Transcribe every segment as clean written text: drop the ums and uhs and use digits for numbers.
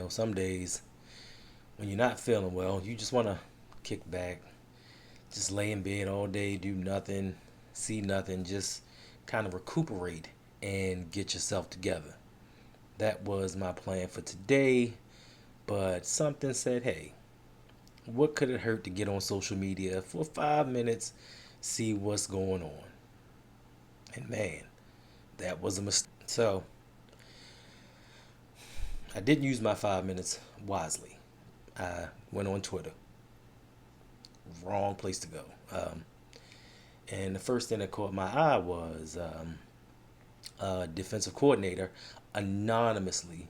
Some days when you're not feeling well, you just want to kick back, just lay in bed all day, do nothing, see nothing, just kind of recuperate and get yourself together. That was my plan for today, but something said, hey, what could it hurt to get on social media for 5 minutes, see what's going on? And man, that was a mistake. So I didn't use my 5 minutes wisely. I went on Twitter. Wrong place to go. And the first thing that caught my eye was a defensive coordinator anonymously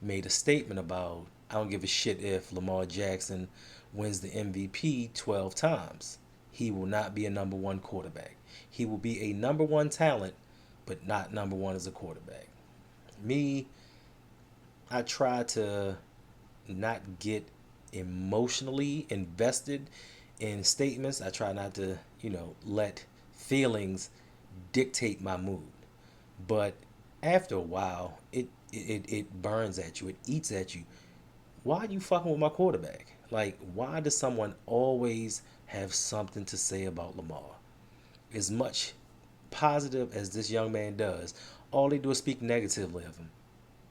made a statement about, I don't give a shit if Lamar Jackson wins the MVP 12 times. He will not be a number one quarterback. He will be a number one talent, but not number one as a quarterback. Me, I try to not get emotionally invested in statements. I try not to, let feelings dictate my mood. But after a while, it burns at you. It eats at you. Why are you fucking with my quarterback? Like, why does someone always have something to say about Lamar? As much positive as this young man does, all they do is speak negatively of him.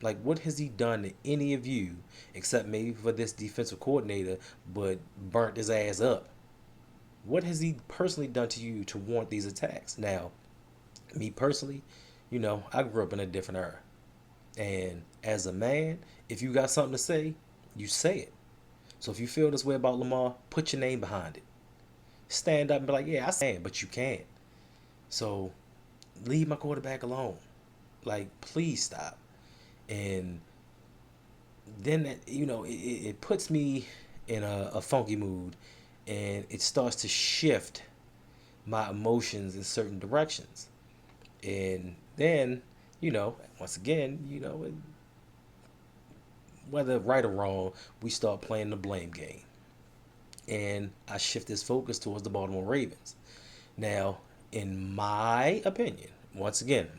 Like, what has he done to any of you except maybe for this defensive coordinator, but burnt his ass up? What has he personally done to you to warrant these attacks? Now, me personally, I grew up in a different era. And as a man, if you got something to say, you say it. So if you feel this way about Lamar, put your name behind it. Stand up and be like, yeah, I stand, but you can't. So leave my quarterback alone. Like, please stop. And then it puts me in a funky mood, and it starts to shift my emotions in certain directions. And then, once again, whether right or wrong, we start playing the blame game. And I shift this focus towards the Baltimore Ravens. Now, in my opinion, once again,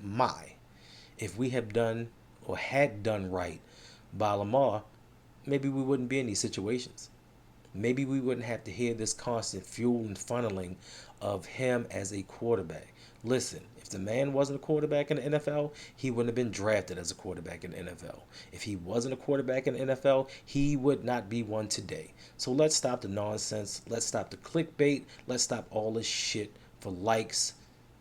if we have done or had done right by Lamar, maybe we wouldn't be in these situations. Maybe we wouldn't have to hear this constant fuel and funneling of him as a quarterback. Listen, if the man wasn't a quarterback in the NFL, he wouldn't have been drafted as a quarterback in the NFL. If he wasn't a quarterback in the NFL, he would not be one today. So let's stop the nonsense. Let's stop the clickbait. Let's stop all this shit for likes,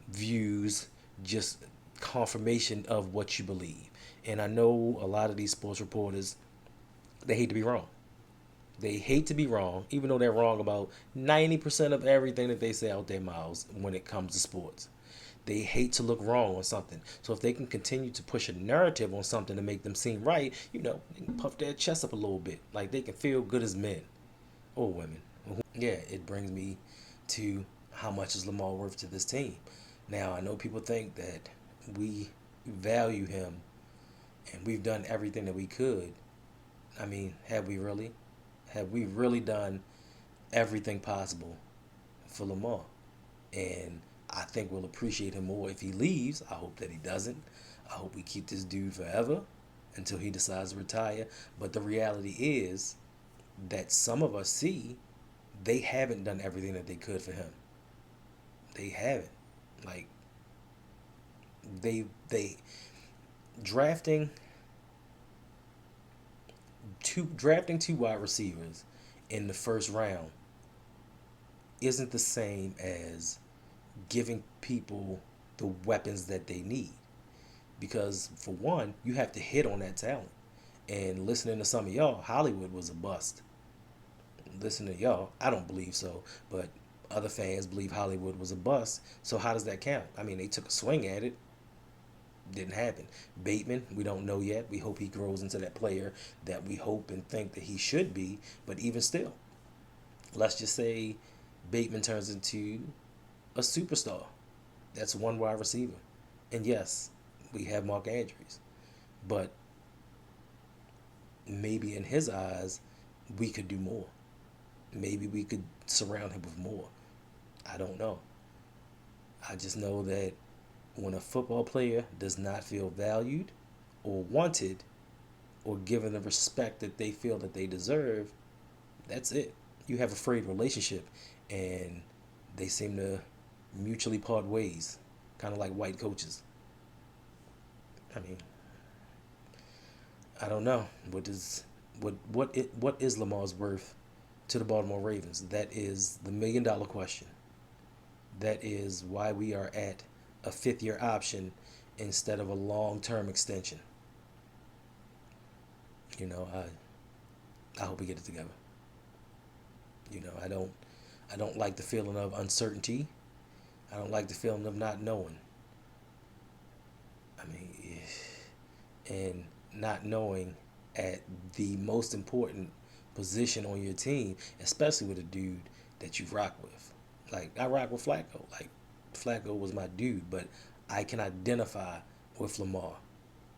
views, just confirmation of what you believe. And I know a lot of these sports reporters, they hate to be wrong. They hate to be wrong, even though they're wrong about 90% of everything that they say out their mouths when it comes to sports. They hate to look wrong on something. So if they can continue to push a narrative on something to make them seem right, they can puff their chest up a little bit. Like they can feel good as men or women. Yeah, it brings me to how much is Lamar worth to this team. Now, I know people think that we value him and we've done everything that we could. I mean, have we really? Have we really done everything possible for Lamar? And I think we'll appreciate him more if he leaves. I hope that he doesn't. I hope we keep this dude forever until he decides to retire. But the reality is that some of us see they haven't done everything that they could for him. They haven't. Like they drafting two wide receivers in the first round isn't the same as giving people the weapons that they need. Because for one, you have to hit on that talent. And listening to some of y'all, Hollywood was a bust. Listening to y'all, I don't believe so, but other fans believe Hollywood was a bust. So how does that count? I mean, they took a swing at it. Didn't happen. Bateman, we don't know yet. We hope he grows into that player that we hope and think that he should be. But even still, let's just say Bateman turns into a superstar. That's one wide receiver. And yes, we have Mark Andrews. But maybe in his eyes, we could do more. Maybe we could surround him with more. I don't know. I just know that when a football player does not feel valued or wanted or given the respect that they feel that they deserve, that's it. You have a frayed relationship, and they seem to mutually part ways, kind of like white coaches. I mean, I don't know what is Lamar's worth to the Baltimore Ravens. That is the $1 million question. That is why we are at a 5th-year option instead of a long-term extension. You know, I hope we get it together. You know, I don't like the feeling of uncertainty. I don't like the feeling of not knowing. I mean, and not knowing at the most important position on your team, especially with a dude that you rock with. Like, I rock with Flacco. Like, Flacco was my dude, but I can identify with Lamar.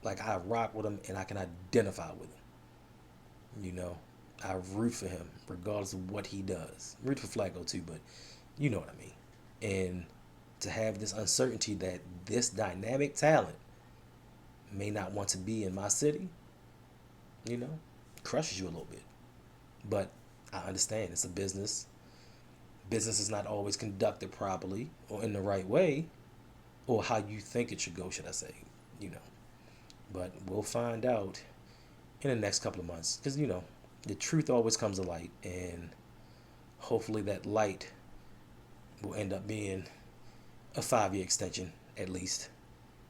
Like, I rock with him and I can identify with him. You know, I root for him regardless of what he does. Root for Flacco too, but you know what I mean. And to have this uncertainty that this dynamic talent may not want to be in my city, you know, crushes you a little bit. But I understand it's a business. Business is not always conducted properly or in the right way, or how you think it should go, should I say, you know. But we'll find out in the next couple of months, because, you know, the truth always comes to light, and hopefully that light will end up being a 5-year extension at least,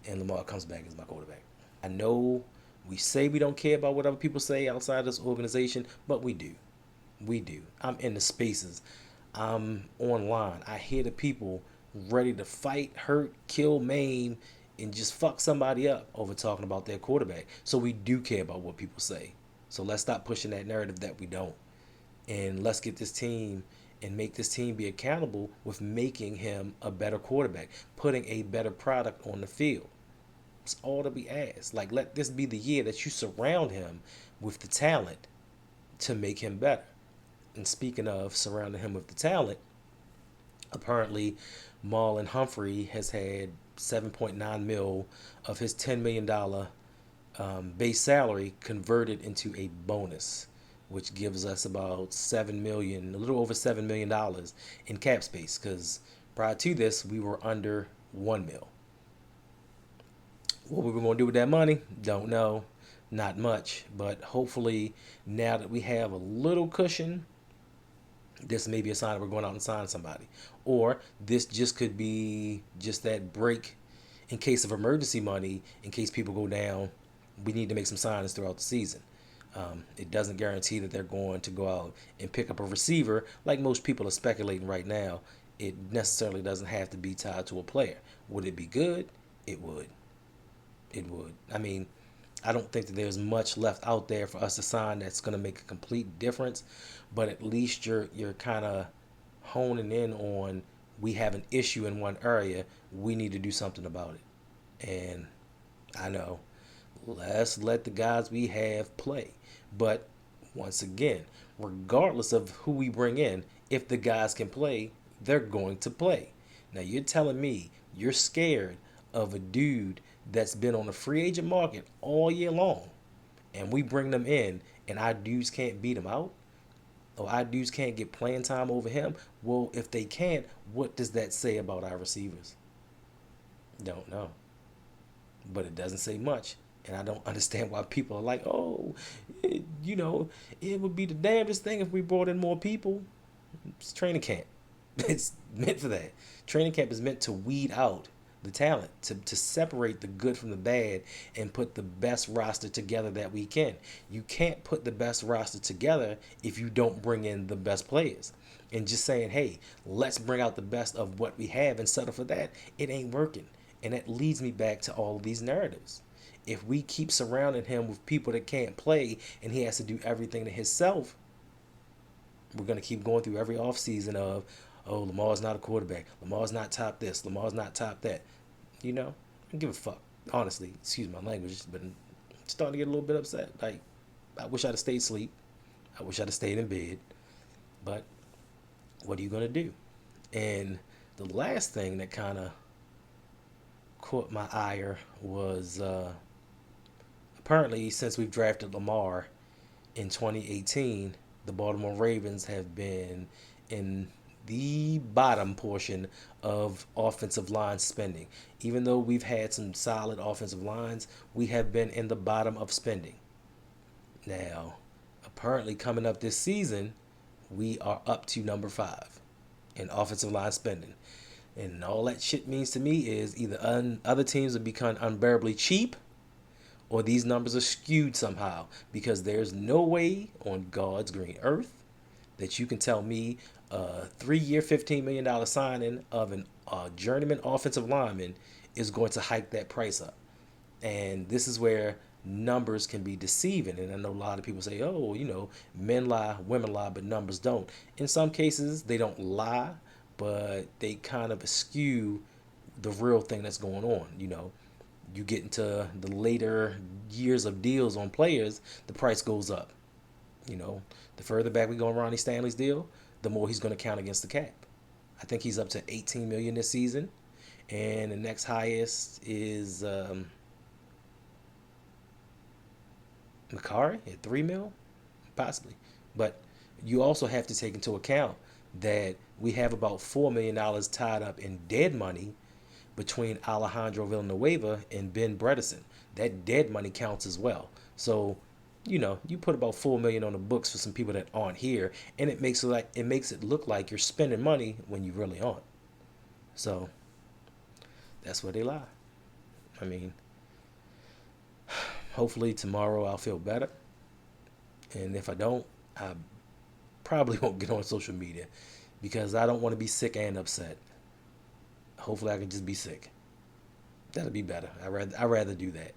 and Lamar comes back as my quarterback. I know we say we don't care about what other people say outside this organization, but we do. We do. I'm in the spaces. I'm online. I hear the people ready to fight, hurt, kill, maim, and just fuck somebody up over talking about their quarterback. So we do care about what people say. So let's stop pushing that narrative that we don't. And let's get this team and make this team be accountable with making him a better quarterback, putting a better product on the field. It's all to be asked. Like, let this be the year that you surround him with the talent to make him better. And speaking of surrounding him with the talent, apparently Marlon Humphrey has had 7.9 mil of his $10 million base salary converted into a bonus, which gives us about 7 million, a little over $7 million in cap space. Because prior to this, we were under 1 mil. What we're going to do with that money, don't know. Not much, but hopefully now that we have a little cushion, this may be a sign that we're going out and sign somebody. Or this just could be just that break in case of emergency money, in case people go down. We need to make some signings throughout the season. It doesn't guarantee that they're going to go out and pick up a receiver like most people are speculating right now. It necessarily doesn't have to be tied to a player. Would it be good? It would. It would. I mean, I don't think that there's much left out there for us to sign that's going to make a complete difference, but at least you're kind of honing in on, we have an issue in one area, we need to do something about it. And I know, let's let the guys we have play. But once again, regardless of who we bring in, if the guys can play, they're going to play. Now you're telling me you're scared of a dude that's been on the free agent market all year long, and we bring them in, and our dudes can't beat him out, or our dudes can't get playing time over him? Well, if they can't, what does that say about our receivers? Don't know. But it doesn't say much. And I don't understand why people are like, oh, it would be the damnedest thing if we brought in more people. It's training camp. It's meant for that. Training camp is meant to weed out the talent, to separate the good from the bad and put the best roster together that we can. You can't put the best roster together if you don't bring in the best players. And just saying, hey, let's bring out the best of what we have and settle for that, it ain't working. And that leads me back to all of these narratives. If we keep surrounding him with people that can't play and he has to do everything to himself, we're going to keep going through every offseason of, oh, Lamar's not a quarterback. Lamar's not top this. Lamar's not top that. I don't give a fuck. Honestly, excuse my language, but I'm starting to get a little bit upset. Like, I wish I'd have stayed asleep. I wish I'd have stayed in bed. But what are you going to do? And the last thing that kind of caught my ire was apparently, since we've drafted Lamar in 2018, the Baltimore Ravens have been in the bottom portion of offensive line spending. Even though we've had some solid offensive lines, we have been in the bottom of spending. Now, apparently, coming up this season, we are up to number 5 in offensive line spending. And all that shit means to me is either other teams have become unbearably cheap, or these numbers are skewed somehow, because there's no way on God's green earth that you can tell me a 3-year, $15 million signing of a journeyman offensive lineman is going to hike that price up. And this is where numbers can be deceiving. And I know a lot of people say, oh, men lie, women lie, but numbers don't. In some cases, they don't lie, but they kind of skew the real thing that's going on. You get into the later years of deals on players, the price goes up. The further back we go on Ronnie Stanley's deal, the more he's going to count against the cap. I think he's up to 18 million this season, and the next highest is Makari at 3 mil, possibly. But you also have to take into account that we have about $4 million tied up in dead money between Alejandro Villanueva and Ben Bredesen. That dead money counts as well. So, you put about $4 million on the books for some people that aren't here, and it makes it look like you're spending money when you really aren't. So that's where they lie. I mean, hopefully tomorrow I'll feel better, and if I don't, I probably won't get on social media because I don't want to be sick and upset. Hopefully I can just be sick. That'll be better. I'd rather do that.